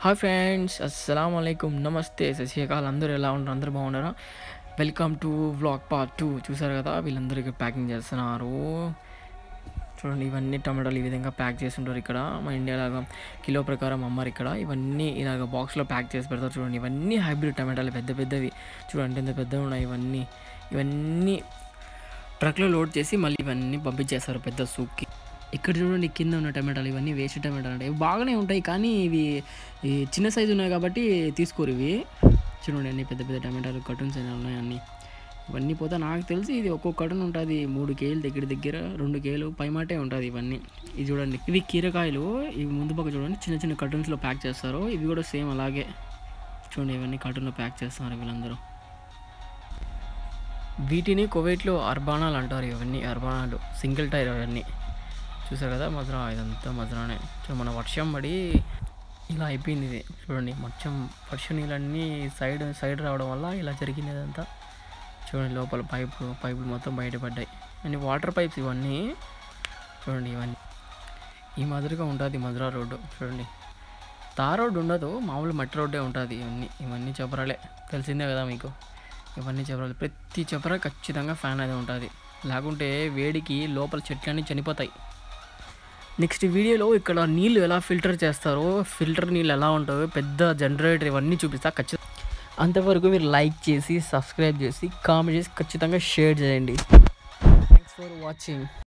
Hi friends, అస్సలాము అలైకుమ్, నమస్తే, సత్యకాల్. అందరూ ఎలా ఉంటారు? అందరూ బాగున్నారా? Welcome to vlog part 2. చూసారు కదా, వీళ్ళందరికీ ప్యాకింగ్ చేస్తున్నారు. చూడండి, ఇవన్నీ టమాటాలు ఈ విధంగా ప్యాక్ చేసి ఉంటారు. ఇక్కడ మన ఇండియాలాగా కిలో ప్రకారం అమ్మారు. ఇక్కడ ఇవన్నీ ఇలాగ బాక్స్లో ప్యాక్ చేసి పెడతారు. చూడండి, ఇవన్నీ హైబ్రిడ్ టమాటాలు, పెద్ద పెద్దవి. చూడండి ఎంత పెద్దవి ఉన్నాయి. ఇవన్నీ ట్రక్లో లోడ్ చేసి మళ్ళీ ఇవన్నీ పంపించేస్తారు పెద్ద సూక్కి. ఇక్కడ చూడండి, కింద ఉన్న టమాటాలు ఇవన్నీ వేస్ట్ టమాటాలు అంటే ఇవి బాగానే ఉంటాయి, కానీ ఇవి ఈ చిన్న సైజు ఉన్నాయి కాబట్టి తీసుకోరు ఇవి. చూడండి, అన్ని పెద్ద పెద్ద టమాటాలు కర్టూన్స్ అయినా ఉన్నాయి అన్నీ. ఇవన్నీ పోతే నాకు తెలిసి ఇది ఒక్కొక్క కర్టూన్ ఉంటుంది 3 కేలు, దగ్గర 2 కేలు పైమాటే ఉంటుంది ఇవన్నీ. ఇది చూడండి, ఇవి కీరకాయలు. ఇవి ముందు పక్క చూడండి, చిన్న చిన్న కర్టూన్స్లో ప్యాక్ చేస్తారు. ఇవి కూడా సేమ్ అలాగే. చూడండి, ఇవన్నీ కర్టూన్లో ప్యాక్ చేస్తున్నారు వీళ్ళందరూ. వీటిని కువైట్లో అర్బానాలు అంటారు. ఇవన్నీ అర్బానాలు, సింగిల్ టైర్ అవన్నీ. చూసారు కదా, మజ్రా, ఇదంతా మజ్రానే. మన వర్షం పడి ఇలా అయిపోయింది ఇది. చూడండి, వర్షం నీళ్ళన్నీ సైడ్ రావడం వల్ల ఇలా జరిగింది ఇదంతా. చూడండి, లోపల పైపులు మొత్తం బయటపడ్డాయి. అన్ని వాటర్ పైప్స్ ఇవన్నీ. చూడండి, ఇవన్నీ ఈ మాదిరిగా ఉంటుంది మజ్రా రోడ్డు. చూడండి, తార్ రోడ్డు ఉండదు, మామూలు మట్టి రోడ్డే ఉంటుంది. ఇవన్నీ చపరాలే, తెలిసిందే కదా మీకు. ఇవన్నీ చపరాలు, ప్రతి చపర ఖచ్చితంగా ఫ్యాన్ అనేది ఉంటుంది. లేకుంటే వేడికి లోపల చెట్లన్నీ చనిపోతాయి. నెక్స్ట్ వీడియోలో ఇక్కడ నీళ్ళు ఎలా ఫిల్టర్ చేస్తారో, ఫిల్టర్ నీళ్ళు ఎలా ఉంటాయో, పెద్ద జనరేటర్, ఇవన్నీ చూపిస్తా ఖచ్చితంగా. అంతవరకు మీరు లైక్ చేసి, సబ్స్క్రైబ్ చేసి, కామెంట్ చేసి, ఖచ్చితంగా షేర్ చేయండి. Thanks for watching.